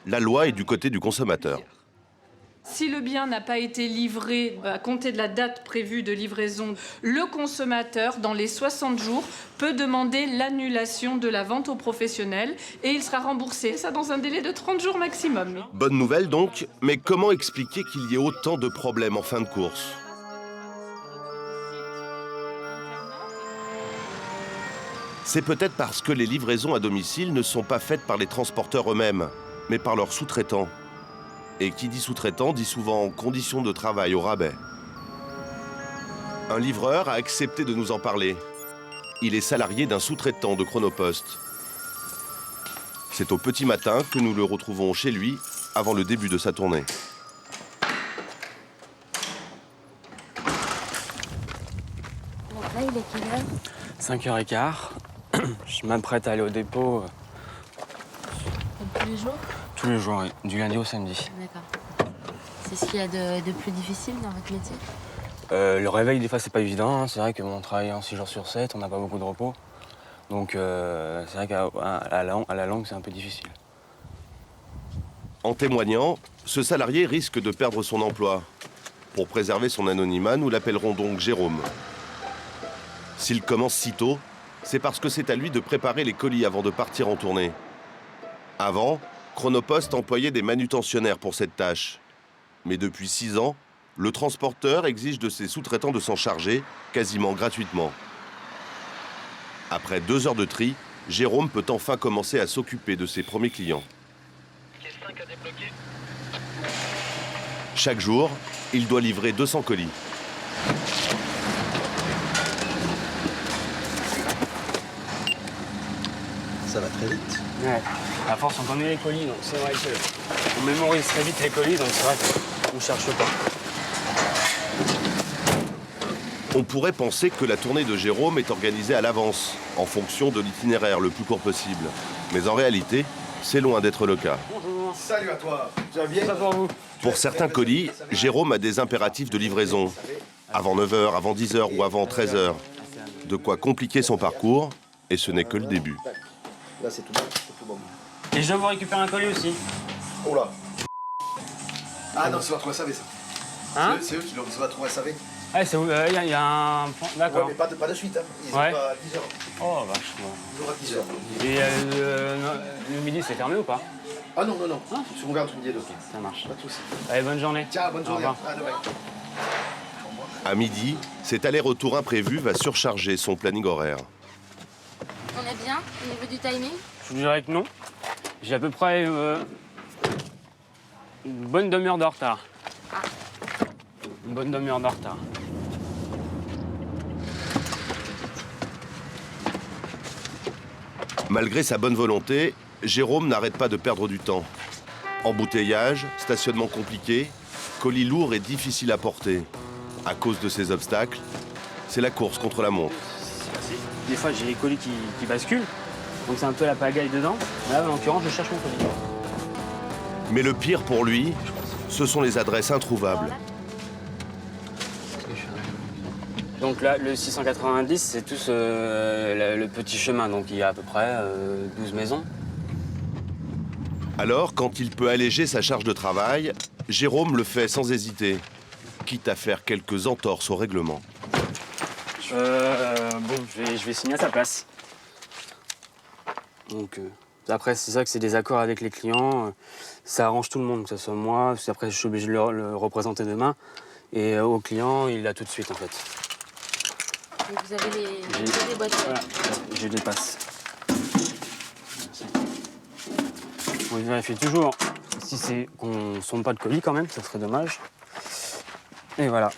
la loi est du côté du consommateur. Si le bien n'a pas été livré à compter de la date prévue de livraison, le consommateur, dans les 60 jours, peut demander l'annulation de la vente au professionnel et il sera remboursé. Ça dans un délai de 30 jours maximum. Bonne nouvelle donc, mais comment expliquer qu'il y ait autant de problèmes en fin de course ? C'est peut-être parce que les livraisons à domicile ne sont pas faites par les transporteurs eux-mêmes, mais par leurs sous-traitants. Et qui dit sous-traitant dit souvent conditions de travail au rabais. Un livreur a accepté de nous en parler. Il est salarié d'un sous-traitant de Chronopost. C'est au petit matin que nous le retrouvons chez lui, avant le début de sa tournée. Là, il est quelle heure ? 5h15. Je m'apprête à aller au dépôt. Tous les jours ? Tous les jours, oui. Du lundi au samedi. D'accord. C'est ce qu'il y a de plus difficile dans votre métier ? Le réveil, des fois, c'est pas évident. Hein. C'est vrai qu'on travaille 6 jours sur 7, on n'a pas beaucoup de repos. Donc, c'est vrai qu'à la longue, c'est un peu difficile. En témoignant, ce salarié risque de perdre son emploi. Pour préserver son anonymat, nous l'appellerons donc Jérôme. S'il commence si tôt, c'est parce que c'est à lui de préparer les colis avant de partir en tournée. Avant, Chronopost employait des manutentionnaires pour cette tâche. Mais depuis 6 ans, le transporteur exige de ses sous-traitants de s'en charger, quasiment gratuitement. Après 2 heures de tri, Jérôme peut enfin commencer à s'occuper de ses premiers clients. Chaque jour, il doit livrer 200 colis. Ça va très vite. Ouais. À force, on connaît les colis, donc c'est vrai qu'on mémorise très vite les colis, donc c'est vrai qu'on ne cherche pas. On pourrait penser que la tournée de Jérôme est organisée à l'avance, en fonction de l'itinéraire le plus court possible. Mais en réalité, c'est loin d'être le cas. Bonjour. Salut à toi. Tu vas bien ? Ça pour vous. Pour certains colis, Jérôme a des impératifs de livraison. Avant 9h, avant 10h ou avant 13h. De quoi compliquer son parcours, et ce n'est que le début. Là, c'est tout bon. Et je dois vous récupérer un colis aussi. Oh là. Ah non, c'est votre SAV, ça. Hein ? C'est eux qui l'ont, c'est votre SAV. Ouais, c'est où ? Il y a un... D'accord. Ouais, mais pas de suite, hein. Ils Ouais. sont pas à 10h. Oh, vachement. Toujours à 10h. Et le midi, c'est fermé ou pas ? Ah non, ils sont ouverts entre midi et 2. Ça marche. Pas de soucis. Allez, bonne journée. Ciao, bonne journée. Au revoir. À demain. À midi, cet aller-retour imprévu va surcharger son planning horaire. On est bien au niveau du timing ? Je vous dirais que non. J'ai à peu près une bonne demi-heure de retard. Ah. Une bonne demi-heure de retard. Malgré sa bonne volonté, Jérôme n'arrête pas de perdre du temps. Embouteillage, stationnement compliqué, colis lourds et difficiles à porter. À cause de ces obstacles, c'est la course contre la montre. Des fois, j'ai les colis qui basculent, donc c'est un peu la pagaille dedans. Là, en l'occurrence, je cherche mon colis. Mais le pire pour lui, ce sont les adresses introuvables. Donc là, le 690, c'est tout le petit chemin, donc il y a à peu près 12 maisons. Alors, quand il peut alléger sa charge de travail, Jérôme le fait sans hésiter, quitte à faire quelques entorses au règlement. Bon, je vais signer à sa place. Donc, après, c'est ça que c'est des accords avec les clients. Ça arrange tout le monde, que ce soit moi, parce qu'après, je suis obligé de le représenter demain. Et au client, il l'a tout de suite, en fait. Donc vous avez des boîtes. Voilà, j'ai des passes. On vérifie toujours si c'est qu'on ne sonde pas de colis quand même, ça serait dommage. Et voilà.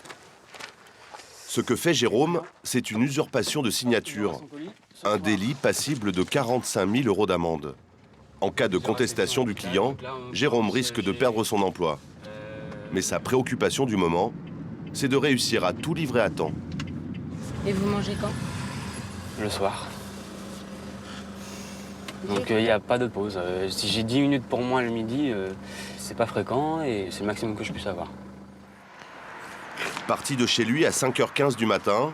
Ce que fait Jérôme, c'est une usurpation de signature. Un délit passible de 45 000 € d'amende. En cas de contestation du client, Jérôme risque de perdre son emploi. Mais sa préoccupation du moment, c'est de réussir à tout livrer à temps. Et vous mangez quand? Le soir. Donc il n'y a pas de pause. Si j'ai 10 minutes pour moi le midi, c'est pas fréquent et c'est le maximum que je puisse avoir. Parti de chez lui à 5h15 du matin,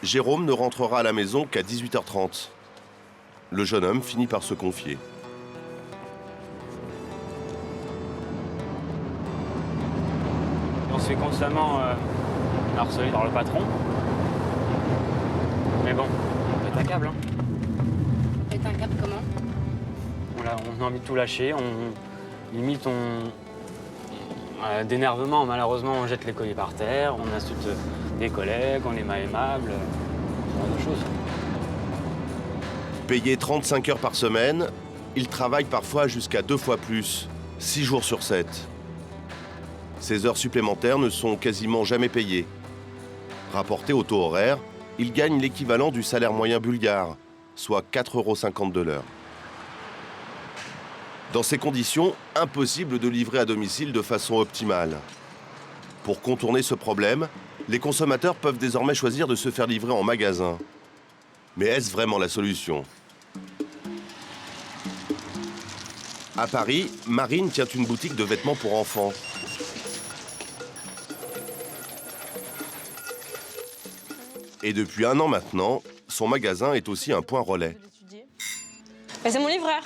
Jérôme ne rentrera à la maison qu'à 18h30. Le jeune homme finit par se confier. On se fait constamment harceler par le patron. Mais bon, on pète un câble. Hein. On pète un câble comment? On a envie de tout lâcher. Limite, d'énervement, malheureusement, on jette les colis par terre, on insulte des collègues, on est mal aimable, ce genre de choses. Payé 35 heures par semaine, il travaille parfois jusqu'à 2 fois plus, 6 jours sur 7. Ces heures supplémentaires ne sont quasiment jamais payées. Rapporté au taux horaire, il gagne l'équivalent du salaire moyen bulgare, soit 4,50 € de l'heure. Dans ces conditions, impossible de livrer à domicile de façon optimale. Pour contourner ce problème, les consommateurs peuvent désormais choisir de se faire livrer en magasin. Mais est-ce vraiment la solution? À Paris, Marine tient une boutique de vêtements pour enfants. Et depuis 1 an maintenant, son magasin est aussi un point relais. C'est mon livreur.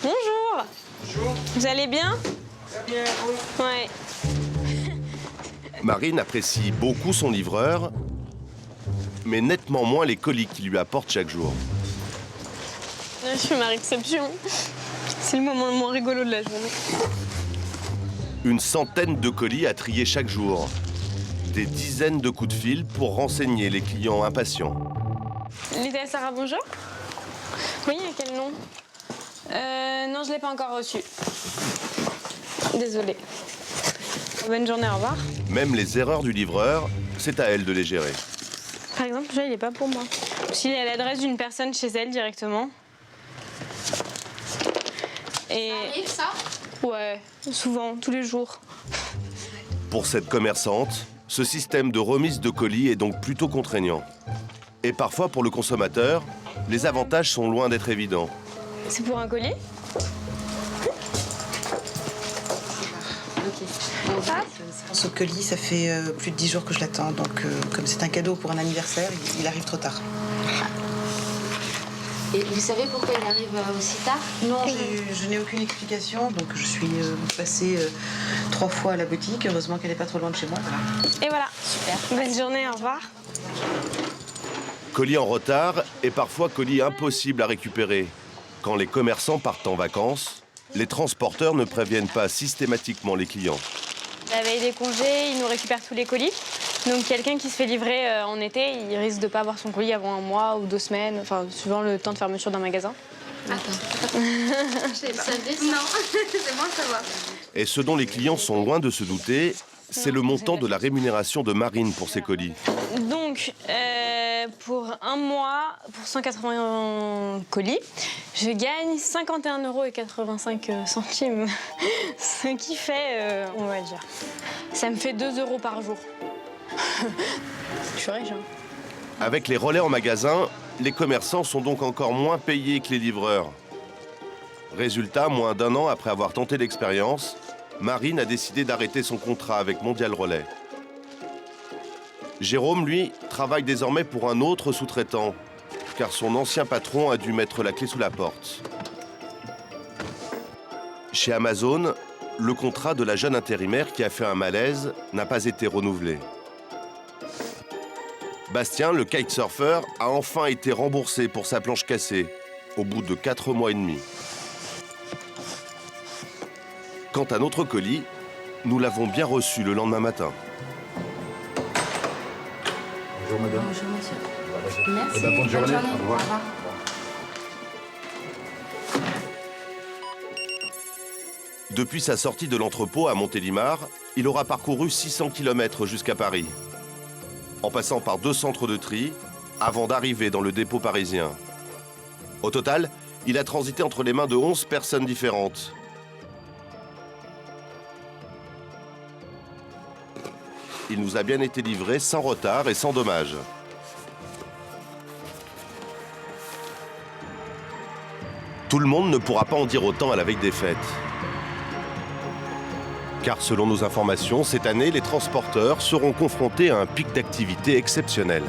Bonjour. Bonjour. Vous allez bien? Bien, vous? Ouais. Marine apprécie beaucoup son livreur, mais nettement moins les colis qu'il lui apporte chaque jour. Je fais ma réception. C'est le moment le moins rigolo de la journée. Une centaine de colis à trier chaque jour. Des dizaines de coups de fil pour renseigner les clients impatients. Lydia Sarah, bonjour. Oui, à quel nom? Non, je ne l'ai pas encore reçu. Désolée. Bonne journée, au revoir. Même les erreurs du livreur, c'est à elle de les gérer. Par exemple, celui-là, il n'est pas pour moi. S'il est à l'adresse d'une personne chez elle directement. Et... Ça arrive, ça? Ouais, souvent, tous les jours. Pour cette commerçante, ce système de remise de colis est donc plutôt contraignant. Et parfois, pour le consommateur, les avantages sont loin d'être évidents. C'est pour un colis? Ce colis, ça fait plus de 10 jours que je l'attends. Donc, comme c'est un cadeau pour un anniversaire, il arrive trop tard. Et vous savez pourquoi il arrive aussi tard? Non, je n'ai aucune explication. Donc, je suis passée 3 fois à la boutique. Heureusement qu'elle n'est pas trop loin de chez moi. Voilà. Et voilà. Super. Bonne journée, au revoir. Colis en retard et parfois colis impossibles à récupérer. Quand les commerçants partent en vacances, les transporteurs ne préviennent pas systématiquement les clients. La veille des congés, ils nous récupèrent tous les colis. Donc quelqu'un qui se fait livrer en été, il risque de ne pas avoir son colis avant 1 mois ou 2 semaines, enfin suivant le temps de fermeture d'un magasin. Attends. Je savais ça? Non, c'est bon à savoir. Et ce dont les clients sont loin de se douter, c'est le montant de la rémunération de Marine pour ces colis. Donc, pour un mois, pour 180 colis, je gagne 51,85 €. Ce qui fait, on va dire, ça me fait 2 € par jour. Je suis riche, hein. Avec les relais en magasin, les commerçants sont donc encore moins payés que les livreurs. Résultat, moins d'1 an après avoir tenté l'expérience, Marine a décidé d'arrêter son contrat avec Mondial Relais. Jérôme, lui, travaille désormais pour un autre sous-traitant, car son ancien patron a dû mettre la clé sous la porte. Chez Amazon, le contrat de la jeune intérimaire qui a fait un malaise n'a pas été renouvelé. Bastien, le kitesurfer, a enfin été remboursé pour sa planche cassée, au bout de 4 mois et demi. Quant à notre colis, nous l'avons bien reçu le lendemain matin. Bonjour madame. Bonjour monsieur. Merci. Merci. Bonne journée. Au revoir. Depuis sa sortie de l'entrepôt à Montélimar, il aura parcouru 600 km jusqu'à Paris, en passant par 2 centres de tri, avant d'arriver dans le dépôt parisien. Au total, il a transité entre les mains de 11 personnes différentes. Il nous a bien été livré sans retard et sans dommage. Tout le monde ne pourra pas en dire autant à la veille des fêtes. Car selon nos informations, cette année, les transporteurs seront confrontés à un pic d'activité exceptionnel.